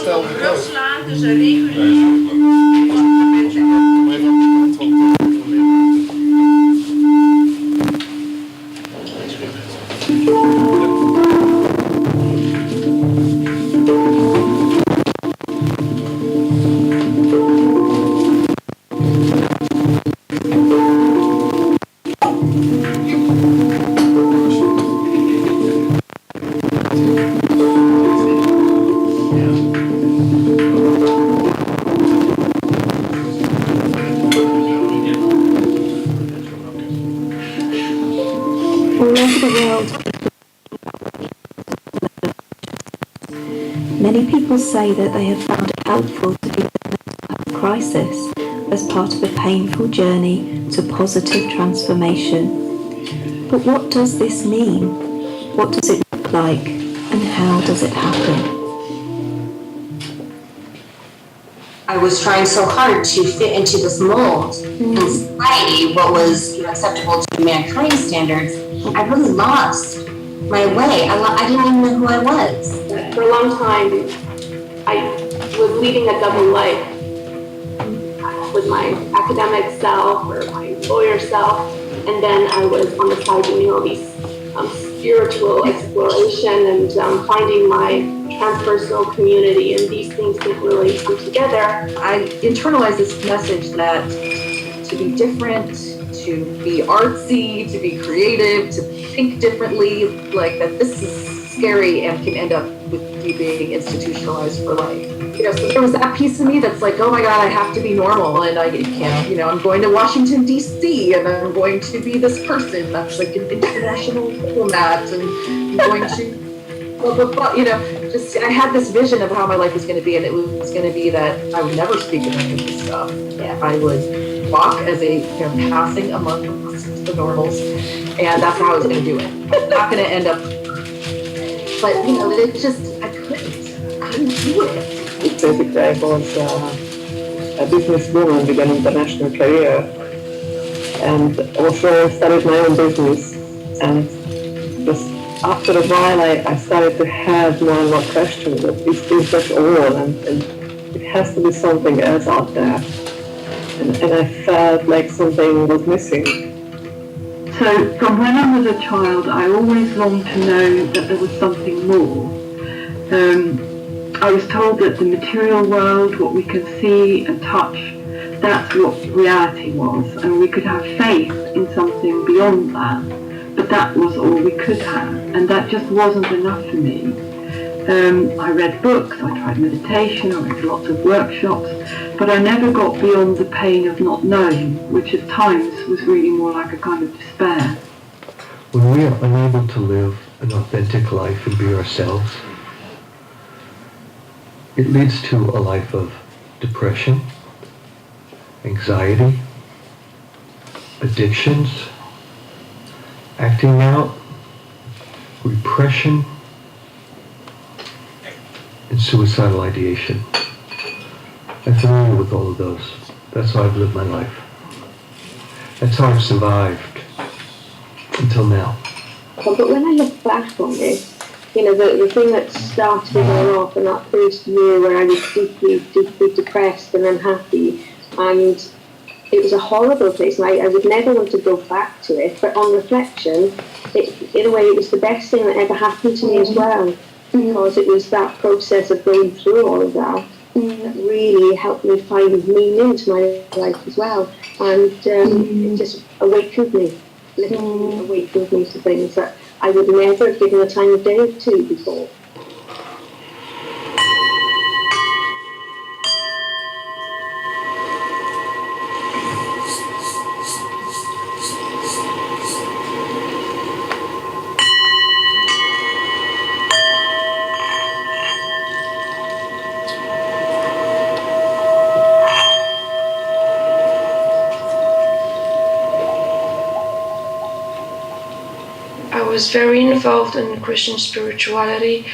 terugslaan tussen regulier. Many people say that they have found it helpful to be in a mental health crisis as part of a painful journey to positive transformation. But what does this mean? What does it look like? And how does it happen? I was trying so hard to fit into this mold in society, what was acceptable to mankind's standards. I really lost my way. I didn't even know who I was. For a long time, I was leading a double life with my academic self or my lawyer self, and then I was on the side doing all these spiritual exploration and finding my transpersonal community, and these things didn't really come together. I internalized this message that to be different, to be artsy, to be creative, to think differently, like that this is scary and can end up with you being institutionalized for life. So there was that piece of me that's like, oh my God, I have to be normal, and I can't, I'm going to Washington, D.C., and I'm going to be this person that's like an international diplomat, and I'm going to, I had this vision of how my life was going to be, and it was going to be that I would never speak about this stuff. Yeah. I would walk as a passing among the normals, and that's how I was going to do it. Not going to end up, but it just, I couldn't do it. Basically, I was a businesswoman with an international career, and also started my own business. And just after a while, I started to have more and more questions that is that all, and it has to be something else out there. And I felt like something was missing. So from when I was a child, I always longed to know that there was something more. I was told that the material world, what we can see and touch, that's what reality was, and we could have faith in something beyond that, but that was all we could have, and that just wasn't enough for me. I read books, I tried meditation, I went to lots of workshops, but I never got beyond the pain of not knowing, which at times was really more like a kind of despair. When we are unable to live an authentic life and be ourselves, it leads to a life of depression, anxiety, addictions, acting out, repression, and suicidal ideation. I'm familiar with all of those. That's how I've lived my life. That's how I've survived until now. But when I look back on it, the thing that started it all off in that first year where I was deeply, deeply depressed and unhappy, and it was a horrible place, and I would never want to go back to it, but on reflection, in a way, it was the best thing that ever happened to me as well, because it was that process of going through all of that that really helped me find meaning to my life as well, and it just awakened me, literally awakened me to things that I would never have given a time of day to before. I was very involved in Christian spirituality.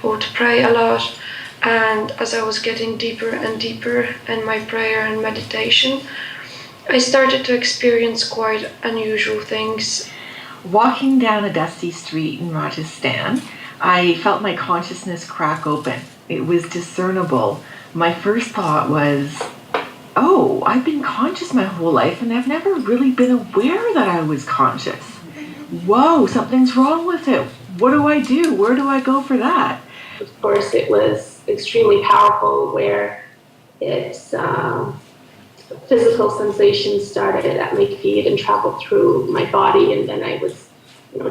I would pray a lot, and as I was getting deeper and deeper in my prayer and meditation, I started to experience quite unusual things. Walking down a dusty street in Rajasthan, I felt my consciousness crack open. It was discernible. My first thought was, oh, I've been conscious my whole life and I've never really been aware that I was conscious. Whoa, something's wrong with it. What do I do? Where do I go for that? Of course, it was extremely powerful where its physical sensations started at my feet and traveled through my body, and then I was,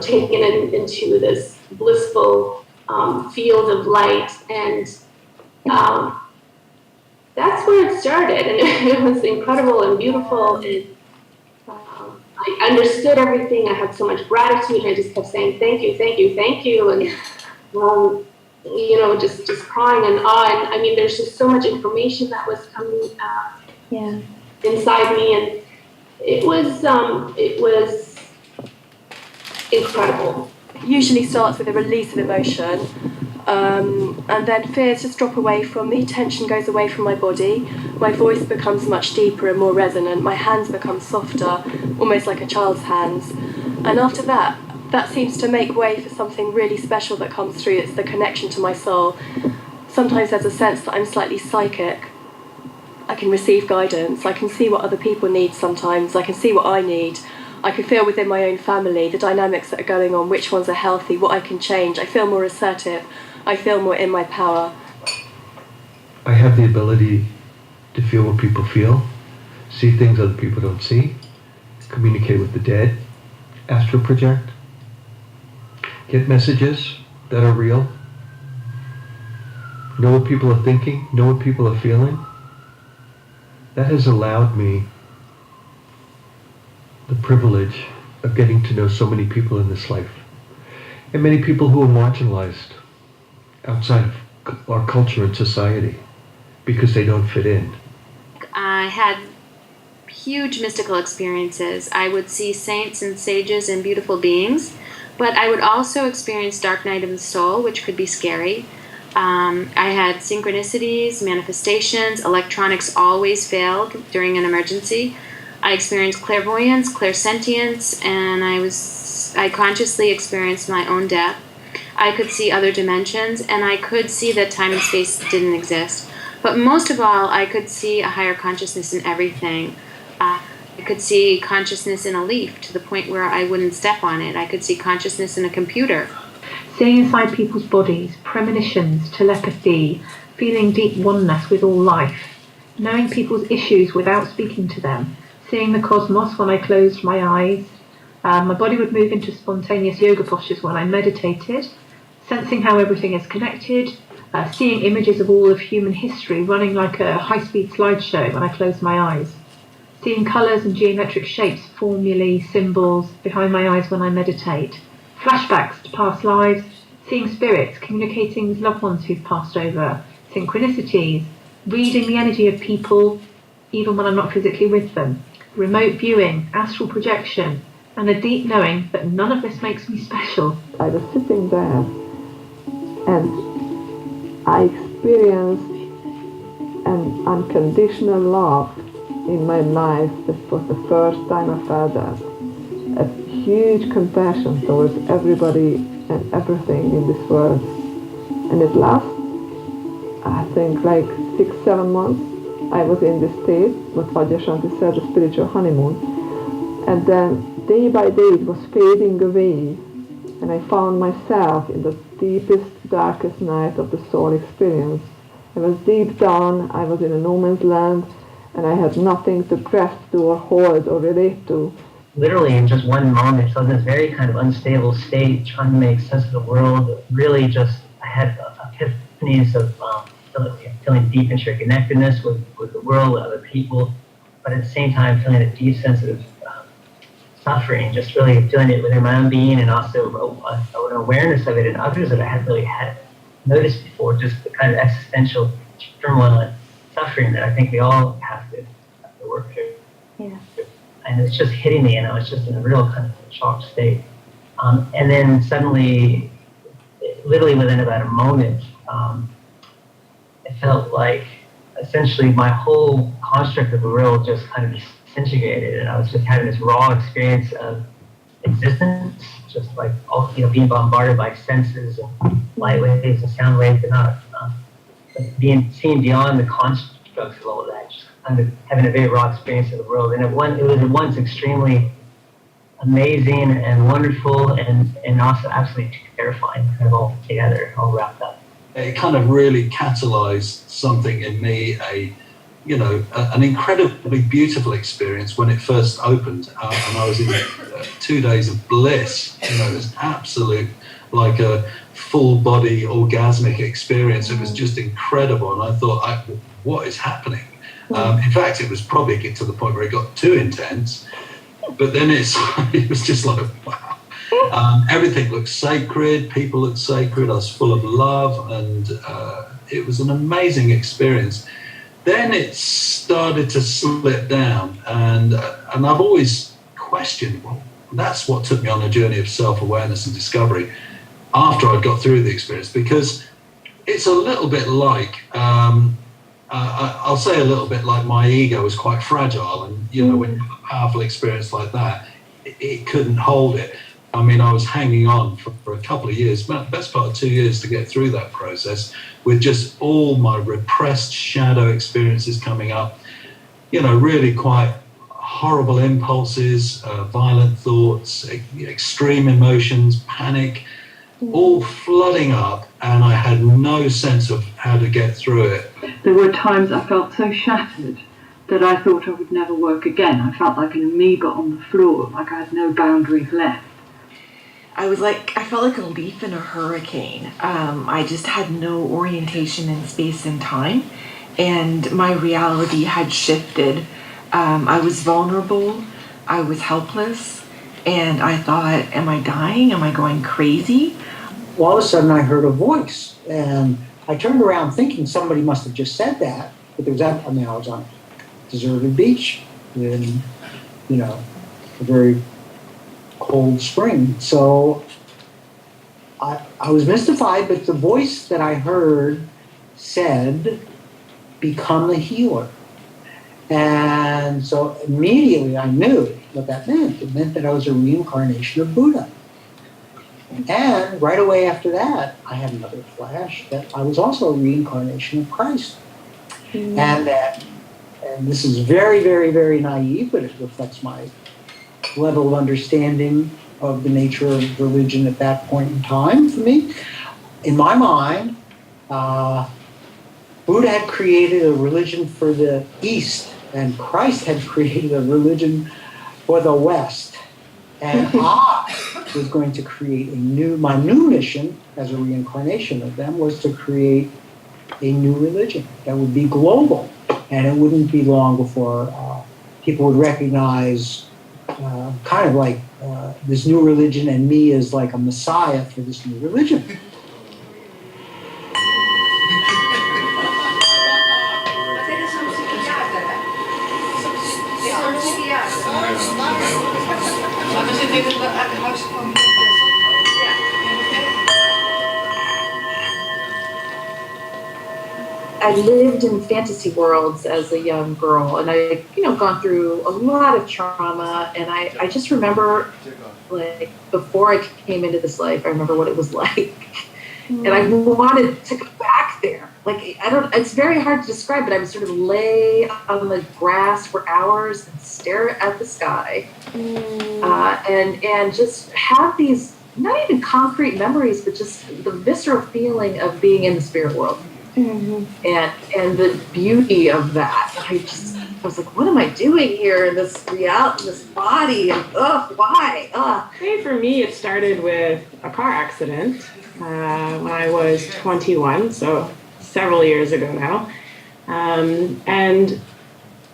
taken into this blissful field of light, and that's where it started, and it was incredible and beautiful, and I understood everything. I had so much gratitude, and I just kept saying thank you, thank you, thank you, and just crying and on. I mean, there's just so much information that was coming inside me, and it was incredible. It usually starts with a release of emotion, and then fears just drop away from me, tension goes away from my body, my voice becomes much deeper and more resonant, my hands become softer, almost like a child's hands, and after that seems to make way for something really special that comes through. It's the connection to my soul. Sometimes there's a sense that I'm slightly psychic. I can receive guidance, I can see what other people need sometimes, I can see what I need. I can feel within my own family the dynamics that are going on, which ones are healthy, what I can change. I feel more assertive. I feel more in my power. I have the ability to feel what people feel, see things other people don't see, communicate with the dead, astral project, get messages that are real, know what people are thinking, know what people are feeling. That has allowed me the privilege of getting to know so many people in this life, and many people who are marginalized outside of our culture and society because they don't fit in. I had huge mystical experiences. I would see saints and sages and beautiful beings, but I would also experience dark night of the soul, which could be scary. I had synchronicities, manifestations. Electronics always failed during an emergency. I experienced clairvoyance, clairsentience, and I consciously experienced my own death. I could see other dimensions, and I could see that time and space didn't exist. But most of all, I could see a higher consciousness in everything. I could see consciousness in a leaf to the point where I wouldn't step on it. I could see consciousness in a computer. Seeing inside people's bodies, premonitions, telepathy, feeling deep oneness with all life, knowing people's issues without speaking to them, seeing the cosmos when I closed my eyes. My body would move into spontaneous yoga postures when I meditated, sensing how everything is connected, seeing images of all of human history running like a high-speed slideshow when I closed my eyes, seeing colours and geometric shapes, formulae, symbols behind my eyes when I meditate, flashbacks to past lives, seeing spirits, communicating with loved ones who've passed over, synchronicities, reading the energy of people even when I'm not physically with them, remote viewing, astral projection, and a deep knowing that none of this makes me special. I was sitting there and I experienced an unconditional love in my life. This was the first time I felt that. A huge compassion towards everybody and everything in this world. And it lasted, I think, like 6-7 months. I was in this state, what Vajashanti said, the spiritual honeymoon. And then day by day it was fading away. And I found myself in the deepest, darkest night of the soul experience. I was deep down, I was in a no man's land, and I had nothing to grasp to or hold or relate to. Literally in just one moment, so in this very kind of unstable state, trying to make sense of the world, really just, I had epiphanies of feeling deep interconnectedness with the world, with other people, but at the same time feeling a deep sense of suffering, just really feeling it within my own being, and also an awareness of it in others that I hadn't really had noticed before, just the kind of existential turmoil and suffering that I think we all have to work through. Yeah. And it's just hitting me, and I was just in a real kind of shocked state. And then suddenly, literally within about a moment, it felt like essentially my whole construct of the world just kind of disintegrated, and I was just having this raw experience of existence, just like all, being bombarded by senses and light waves and sound waves, but not seeing beyond the constructs of all of that, just kind of having a very raw experience of the world. And it was at once extremely amazing and wonderful and also absolutely terrifying, kind of all together, all wrapped up. It kind of really catalyzed something in me, an incredibly beautiful experience when it first opened, and I was in 2 days of bliss. It was absolute, like a full body orgasmic experience. It was just incredible, and I thought, what is happening? In fact, it was probably getting to the point where it got too intense, but then it was just like, wow. Everything looked sacred, people looked sacred, I was full of love, and it was an amazing experience. Then it started to slip down, and I've always questioned, well, that's what took me on a journey of self-awareness and discovery after I got through the experience, because it's a little bit like, I'll say a little bit like my ego is quite fragile, and when you have a powerful experience like that, it couldn't hold it. I mean, I was hanging on for a couple of years, best part of 2 years to get through that process, with just all my repressed shadow experiences coming up, really quite horrible impulses, violent thoughts, extreme emotions, panic, all flooding up, and I had no sense of how to get through it. There were times I felt so shattered that I thought I would never work again. I felt like an amoeba on the floor, like I had no boundaries left. I felt like a leaf in a hurricane. I just had no orientation in space and time, and my reality had shifted. I was vulnerable, I was helpless, and I thought, am I dying? Am I going crazy? All of a sudden I heard a voice, and I turned around thinking somebody must have just said that, but I was on a deserted beach in, a very cold spring. So I was mystified, but the voice that I heard said, become a healer. And so immediately I knew what that meant. It meant that I was a reincarnation of Buddha. And right away after that, I had another flash that I was also a reincarnation of Christ. And this is very, very, very naive, but it reflects my level of understanding of the nature of religion at that point in time for me. In my mind, Buddha had created a religion for the East, and Christ had created a religion for the West. And I was going to create my new mission as a reincarnation of them was to create a new religion that would be global. And it wouldn't be long before people would recognize kind of like this new religion and me as like a messiah for this new religion. I lived in fantasy worlds as a young girl, and I, gone through a lot of trauma. And I just remember, like, before I came into this life, I remember what it was like, and I wanted to go back there. Like, it's very hard to describe, but I would sort of lay on the grass for hours and stare at the sky, and just have these not even concrete memories, but just the visceral feeling of being in the spirit world. And the beauty of that. I was like, what am I doing here in this reality, this body? And why? For me, it started with a car accident when I was 21, so several years ago now. And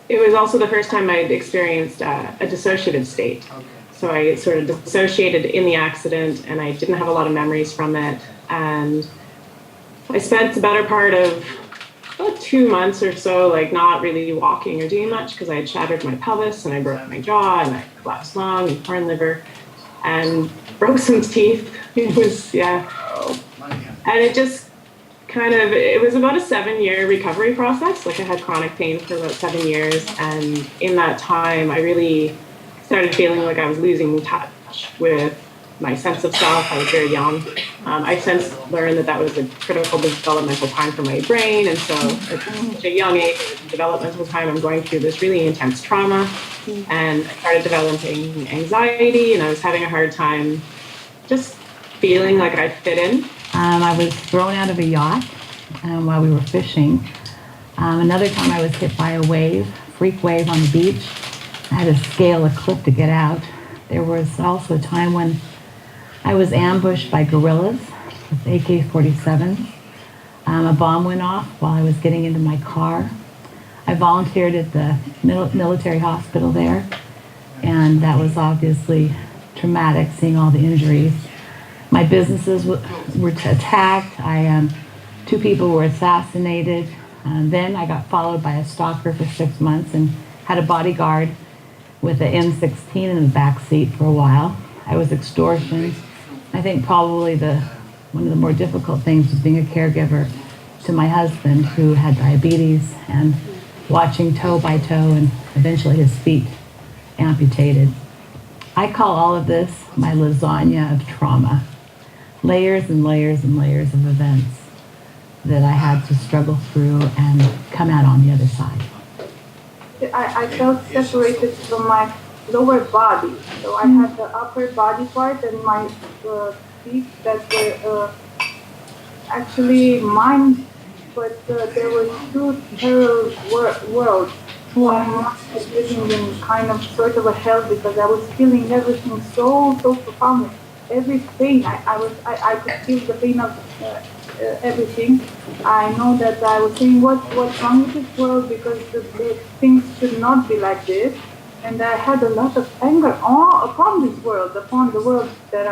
it was also the first time I'd experienced a dissociative state. So I sort of dissociated in the accident, and I didn't have a lot of memories from it. And I spent the better part of about 2 months or so, like, not really walking or doing much because I had shattered my pelvis and I broke my jaw and I collapsed lung and torn liver and broke some teeth. It was, And it just it was about a 7-year recovery process. Like, I had chronic pain for about 7 years. And in that time, I really started feeling like I was losing touch touch with my sense of self. I was very young. I since learned that was a critical developmental time for my brain. And so at such a young age, developmental time, I'm going through this really intense trauma. And I started developing anxiety, and I was having a hard time just feeling like I fit in. I was thrown out of a yacht while we were fishing. Another time I was hit by a wave, freak wave on the beach. I had to scale a cliff to get out. There was also a time when I was ambushed by guerrillas with AK-47s. A bomb went off while I was getting into my car. I volunteered at the military hospital there, and that was obviously traumatic, seeing all the injuries. My businesses were attacked. 2 people were assassinated. Then I got followed by a stalker for 6 months and had a bodyguard with an M16 in the back seat for a while. I was extortioned. I think probably one of the more difficult things was being a caregiver to my husband, who had diabetes, and watching toe by toe and eventually his feet amputated. I call all of this my lasagna of trauma. Layers and layers and layers of events that I had to struggle through and come out on the other side. I felt separated from my lower body. So I had the upper body part and my feet that were actually mine, but there were 2 parallel worlds. One was living in kind of sort of a hell because I was feeling everything so profoundly. Every pain, I could feel the pain of everything. I know that I was saying, what's wrong with this world, because the things should not be like this. And I had a lot of anger upon this world, upon the world that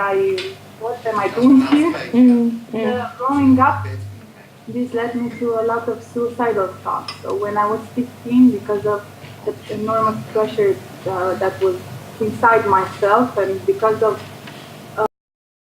what am I doing here? Growing up, this led me to a lot of suicidal thoughts. So when I was 15, because of the enormous pressure that was inside myself, and because of